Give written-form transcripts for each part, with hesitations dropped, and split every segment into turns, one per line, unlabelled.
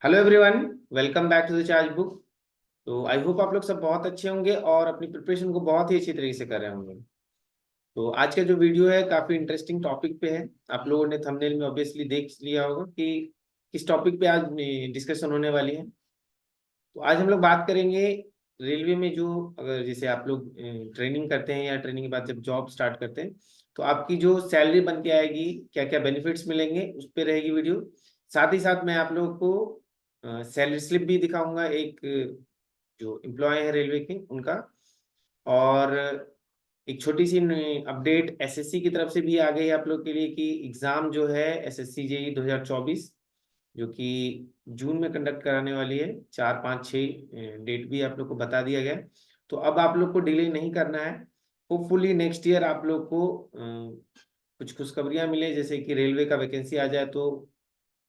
Hello everyone, welcome back to the charge book. तो I hope आप लोग सब बहुत अच्छे होंगे और अपनी प्रिपरेशन को बहुत ही अच्छी तरीके से कर रहे होंगे। तो आज का जो वीडियो है काफी इंटरेस्टिंग टॉपिक पे है। आप लोगों ने थंबनेल में ऑब्वियसली देख लिया होगा कि किस टॉपिक पे आज डिस्कशन होने वाली है। तो आज हम लोग बात करेंगे रेलवे में जो, अगर जैसे आप लोग ट्रेनिंग करते हैं या ट्रेनिंग के बाद जब जॉब स्टार्ट करते हैं तो आपकी जो सैलरी बन के आएगी, क्या क्या बेनिफिट्स मिलेंगे, उस पर रहेगी वीडियो। साथ ही साथ मैं आप लोगों को सैलरी स्लिप भी दिखाऊंगा, एक जो एम्प्लॉय है रेलवे के उनका। और एक छोटी सी अपडेट एसएससी की तरफ से भी आ गई आप लोग के लिए कि एग्जाम जो है एसएससी जेई 2024, जो कि जून में कंडक्ट कराने वाली है, 4 5 6 डेट भी आप लोग को बता दिया गया है। तो अब आप लोग को डिले नहीं करना है। होपफुली नेक्स्ट ईयर आप लोग को कुछ खुशखबरियां मिले, जैसे कि रेलवे का वैकेंसी आ जाए तो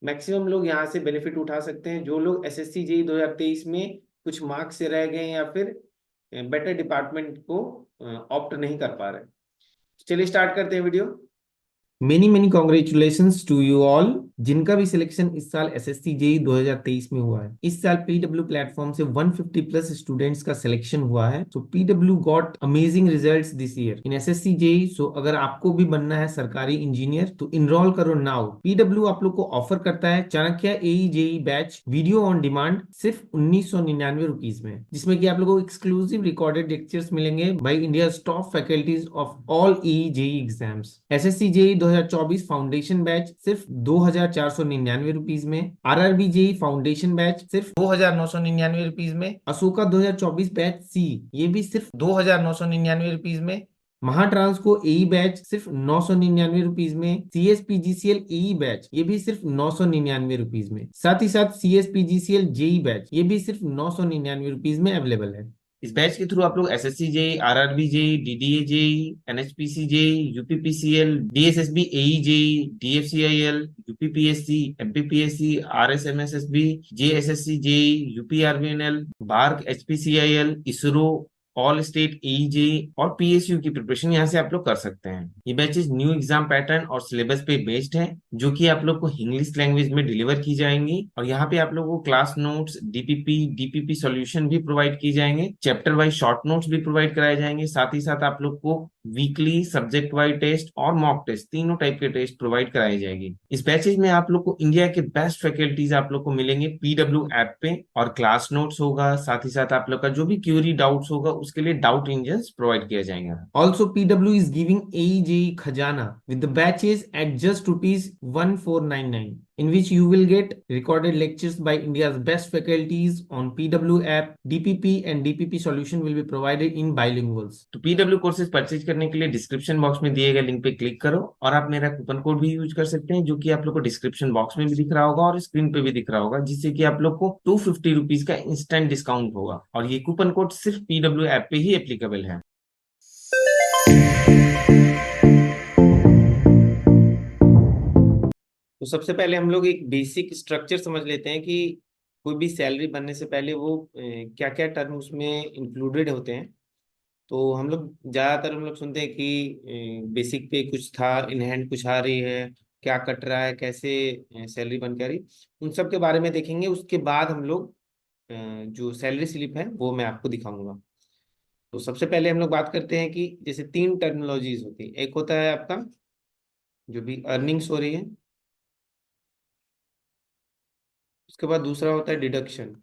मैक्सिमम लोग यहाँ से बेनिफिट उठा सकते हैं। जो लोग एसएससी जेई 2023 में कुछ मार्क्स से रह गए या फिर बेटर डिपार्टमेंट को ऑप्ट नहीं कर पा रहे। चलिए स्टार्ट करते हैं video. Many many congratulations to you all, जिनका भी सिलेक्शन इस साल एसएससी जेई 2023 में हुआ है। इस साल पीडब्ल्यू प्लेटफॉर्म से 150 प्लस स्टूडेंट्स का सिलेक्शन हुआ है। तो PW got amazing results this year in SSC JE. So अगर आपको भी बनना है सरकारी इंजीनियर तो इनरोल करो नाउ। पीडब्ल्यू आप लोग को ऑफर करता है Chanakya AE JE batch video on demand सिर्फ 1999 रुपीज में, जिसमें कि आप लोगों को एक्सक्लूसिव रिकॉर्डेड लेक्चर्स मिलेंगे by India top faculties of all E JE exams. SSC JE 2024 foundation batch सिर्फ 2499 रुपीज में। आरआरबी जेई फाउंडेशन बैच सिर्फ 2999 रुपीज में। अशोका 2024 बैच सी, ये भी सिर्फ 2999 रुपीज में। महाट्रांस को एई बैच सिर्फ 999 रुपीज में। सीएसपीजीसीएल एई बैच ये भी सिर्फ 999 रुपीज में। साथ ही साथ सीएसपीजीसीएल जेई बैच ये भी सिर्फ 999 रुपीज में अवेलेबल है। इस बैच के थ्रू आप लोग SSC JE, RRB JE, DDA JE, NHPC JE, UPPCL, DSSB AE JE, DFCIL, UPPSC, MPPSC, RSMSSB, JSSC JE, UPRBNL, BARC, HPCIL, ISRO, all state AEJE और पीएसयू की प्रिपरेशन यहाँ से आप लोग कर सकते हैं। ये बैचेस न्यू एग्जाम पैटर्न और सिलेबस पे बेस्ड है, जो कि आप लोग को इंग्लिश लैंग्वेज में डिलीवर की जाएंगी। और यहाँ पे आप लोगों को क्लास नोट्स, डीपीपी सॉल्यूशन भी प्रोवाइड की जाएंगे। चैप्टर वाइज शॉर्ट नोट्स भी प्रोवाइड कराए जाएंगे। साथ ही साथ आप लोग को वीकली सब्जेक्ट वाइज टेस्ट और मॉक टेस्ट, तीनों टाइप के टेस्ट प्रोवाइड कराई जाएगी। इस बैचेज में आप लोग को इंडिया के बेस्ट फैकल्टीज आप लोग को मिलेंगे पीडब्ल्यू ऐप पे, और क्लास नोट्स होगा। साथ ही साथ आप लोग का जो भी क्यूरी डाउट्स होगा उसके लिए डाउट इंजन्स प्रोवाइड किया जाएगा। Also PW is giving AEJE खजाना with the batches at just ₹1499, in which you will get recorded lectures by India's best faculties on PW app. DPP and DPP solution will be provided in bilinguals. तो PW courses purchase करने के लिए description box में दिए गए link पे click करो, और आप मेरा कूपन कोड भी यूज कर सकते हैं, जो कि आप लोग को डिस्क्रिप्शन बॉक्स में भी दिख रहा होगा और स्क्रीन पे भी दिख रहा होगा, जिससे कि आप लोग को 250 रुपीज का इंस्टेंट डिस्काउंट होगा। और ये कूपन कोड सिर्फ PW ऐप पे ही एप्लीकेबल है। तो सबसे पहले हम लोग एक बेसिक स्ट्रक्चर समझ लेते हैं कि कोई भी सैलरी बनने से पहले वो क्या क्या टर्म उसमें इंक्लूडेड होते हैं। तो हम लोग ज़्यादातर हम लोग सुनते हैं कि बेसिक पे कुछ था, इन हैंड कुछ आ रही है, क्या कट रहा है, कैसे सैलरी बन के आ रही, उन सब के बारे में देखेंगे। उसके बाद हम लोग जो सैलरी स्लिप है वो मैं आपको दिखाऊंगा। तो सबसे पहले हम लोग बात करते हैं कि जैसे 3 टर्मिनोलॉजीज होती है। एक होता है आपका जो भी अर्निंग्स हो रही है, उसके बाद दूसरा होता है डिडक्शन,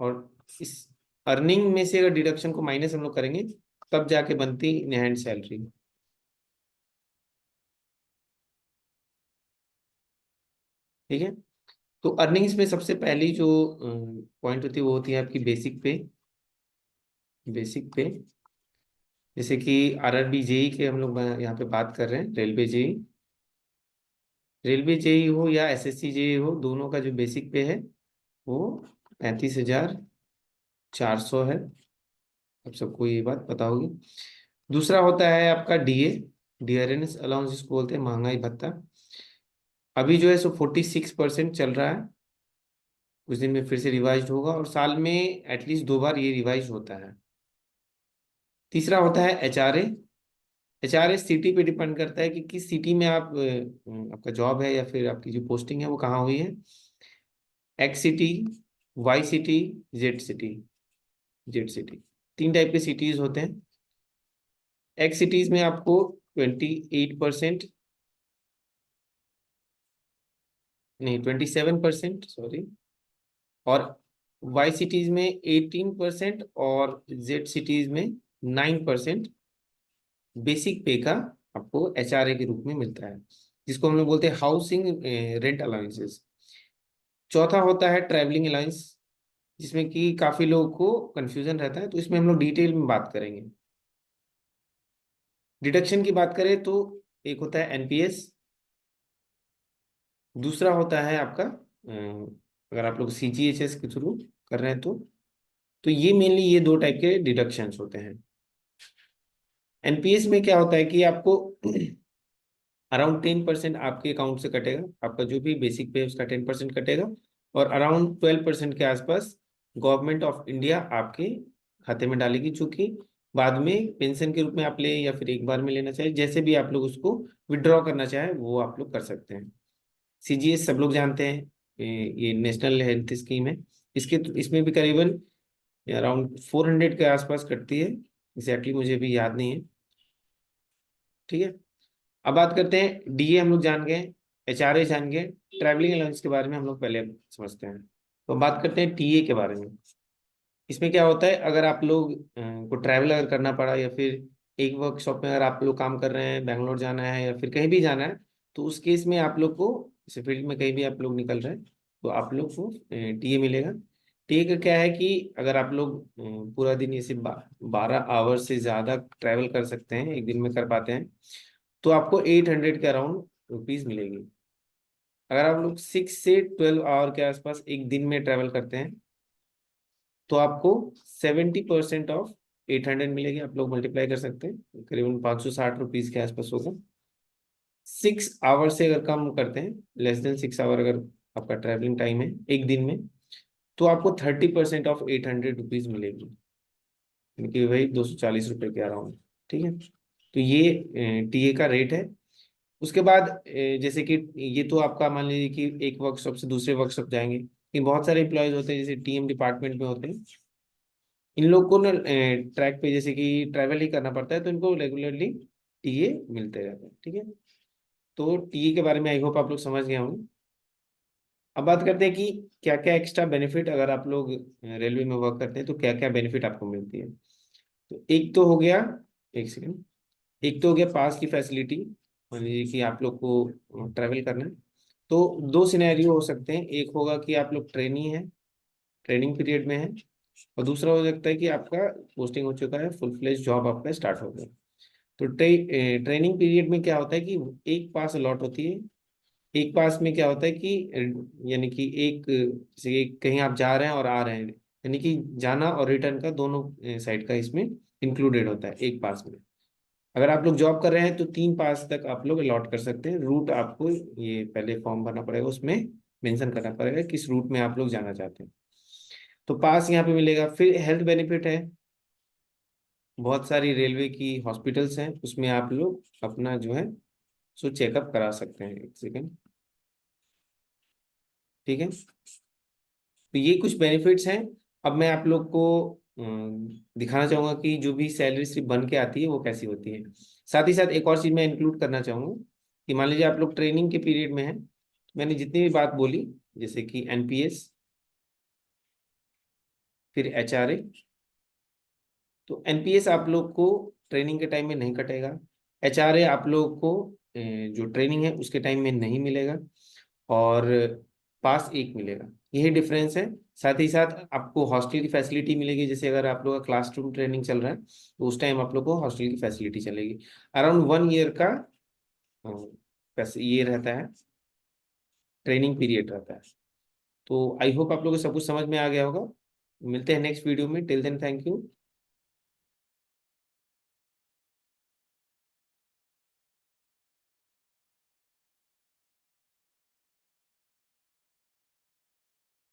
और इस अर्निंग में से अगर डिडक्शन को माइनस हम लोग करेंगे तब जाके बनती इन हैंड सैलरी। ठीक है। तो अर्निंग्स में सबसे पहली जो पॉइंट होती है वो होती है आपकी बेसिक पे। बेसिक पे जैसे कि आरआरबी जेई के हम लोग यहाँ पे बात कर रहे हैं, रेलवे जेई, रेलवे जेई हो या एसएससी जेई हो, दोनों का जो बेसिक पे है वो 35,400 है। अब सबको ये बात पता होगी। दूसरा होता है आपका डीए, डियरेंस अलाउंस जिसको बोलते हैं, महंगाई भत्ता। अभी जो है सो 46% चल रहा है। कुछ दिन में फिर से रिवाइज होगा, और साल में एटलीस्ट 2 बार ये रिवाइज होता है। तीसरा होता है एचआरए। HRA सिटी पे डिपेंड करता है कि किस सिटी में आप आपका जॉब है या फिर आपकी जो पोस्टिंग है वो कहाँ हुई है। X city, Y city, Z city. Z city, तीन टाइप के सिटीज होते हैं। एक्स सिटीज में आपको 28%, नहीं 27%, सॉरी, और वाई सिटीज में 18% और जेड सिटीज में 9% बेसिक पे का आपको HRA के रूप में मिलता है, जिसको हम लोग बोलते हैं हाउसिंग रेंट अलाउंसेस। चौथा होता है ट्रैवलिंग अलाउंस, जिसमें कि काफी लोगों को कंफ्यूजन रहता है, तो इसमें हम लोग डिटेल में बात करेंगे। डिडक्शन की बात करें तो एक होता है NPS, दूसरा होता है आपका अगर आप लोग CGHS के थ्रू कर रहे हैं तो ये मेनली ये दो टाइप के डिडक्शंस होते हैं। NPS में क्या होता है कि आपको अराउंड 10% आपके अकाउंट से कटेगा, आपका जो भी बेसिक पे है उसका 10% कटेगा, और अराउंड 12% के आसपास गवर्नमेंट ऑफ इंडिया आपके खाते में डालेगी, चूंकि बाद में पेंशन के रूप में आप ले या फिर एक बार में लेना चाहे, जैसे भी आप लोग उसको विड्रॉ करना चाहे वो आप लोग कर सकते हैं। CGS सब लोग जानते हैं, ये नेशनल हेल्थ स्कीम है। इसमें भी करीबन अराउंड 400 के आसपास कटती है, एग्जैक्टली मुझे भी याद नहीं है। ठीक है, अब बात करते हैं DA हम लोग जान गए, HRA जान गए, ट्रैवलिंग अलाउंस के बारे में हम लोग पहले समझते हैं। तो बात करते हैं TA के बारे में। इसमें क्या होता है, अगर आप लोग को ट्रैवल अगर करना पड़ा या फिर एक वर्कशॉप में अगर आप लोग काम कर रहे हैं, बैंगलोर जाना है या फिर कहीं भी जाना है, तो उस केस में आप लोग को जैसे फील्ड में कहीं भी आप लोग निकल रहे हैं तो आप लोग को TA मिलेगा। TA का क्या है कि अगर आप लोग पूरा दिन इसे 12 आवर से ज़्यादा ट्रैवल कर सकते हैं, एक दिन में कर पाते हैं, तो आपको 800 के अराउंड रुपीज़ मिलेगी। अगर आप लोग 6 से 12 आवर के आसपास एक दिन में ट्रैवल करते हैं तो आपको 70% ऑफ 800 मिलेगी। आप लोग मल्टीप्लाई कर सकते हैं, करीबन 560 रुपीज के आसपास होगा। 6 आवर से अगर कम करते हैं, लेस देन 6 आवर अगर आपका ट्रैवलिंग टाइम है एक दिन में, तो आपको 30% ऑफ 800 रुपीज मिलेगी, यानी कि वही 240 रुपये के अराउंड। ठीक है, तो ये TA का रेट है। उसके बाद जैसे कि ये तो आपका मान लीजिए कि एक वर्कशॉप से दूसरे वर्कशॉप जाएंगे, लेकिन बहुत सारे एम्प्लॉयज होते हैं जैसे TM डिपार्टमेंट में होते हैं, इन लोग को ना ट्रैक पे जैसे कि ट्रैवल ही करना पड़ता है, तो इनको रेगुलरली TA मिलते रहते हैं। ठीक है, तो TA के बारे में आई होप आप लोग समझ गए होंगे। अब बात करते हैं कि क्या क्या एक्स्ट्रा बेनिफिट अगर आप लोग रेलवे में वर्क करते हैं तो क्या क्या बेनिफिट आपको मिलती है। तो एक तो हो गया, एक सेकेंड, एक तो हो गया पास की फैसिलिटी। मान लीजिए कि आप लोग को ट्रैवल करना है, तो दो सिनेरियो हो सकते हैं। एक होगा कि आप लोग ट्रेनी है, ट्रेनिंग पीरियड में है, और दूसरा हो सकता है कि आपका पोस्टिंग हो चुका है, फुल फ्लेज जॉब आपका स्टार्ट हो गया। तो ट्रेनिंग पीरियड में क्या होता है कि एक पास अलॉट होती है। एक पास में क्या होता है कि यानी कि एक जैसे कि कहीं आप जा रहे हैं और आ रहे हैं, यानी कि जाना और रिटर्न का दोनों साइड का इसमें इंक्लूडेड होता है एक पास में। अगर आप लोग जॉब कर रहे हैं तो 3 पास तक आप लोग अलॉट कर सकते हैं। रूट आपको ये पहले फॉर्म भरना पड़ेगा, उसमें मेंशन करना पड़ेगा किस रूट में आप लोग जाना चाहते हैं। तो पास यहाँ पे मिलेगा। फिर हेल्थ बेनिफिट है, बहुत सारी रेलवे की हॉस्पिटल्स हैं, उसमें आप लोग अपना जो है सो चेकअप करा सकते हैं। एक सेकेंड, ठीक है, तो ये कुछ बेनिफिट्स हैं। अब मैं आप लोग को दिखाना चाहूंगा कि जो भी सैलरी स्लिप बन के आती है वो कैसी होती है। साथ ही साथ एक और चीज मैं इंक्लूड करना चाहूंगा कि मान लीजिए आप लोग ट्रेनिंग के पीरियड में हैं, मैंने जितनी भी बात बोली जैसे कि NPS, फिर HRA, तो NPS आप लोग को ट्रेनिंग के टाइम में नहीं कटेगा। HRA आप लोग को जो ट्रेनिंग है उसके टाइम में नहीं मिलेगा, और पास एक मिलेगा। यही डिफरेंस है। साथ ही साथ आपको हॉस्टल की फैसिलिटी मिलेगी, जैसे अगर आप लोग का क्लासरूम ट्रेनिंग चल रहा है तो उस टाइम आप लोग को हॉस्टल की फैसिलिटी चलेगी। अराउंड 1 ईयर का ये रहता है, ट्रेनिंग पीरियड रहता है। तो आई होप आप लोगों को सब कुछ समझ में आ गया होगा। मिलते हैं नेक्स्ट वीडियो में, टिल देन थैंक यू।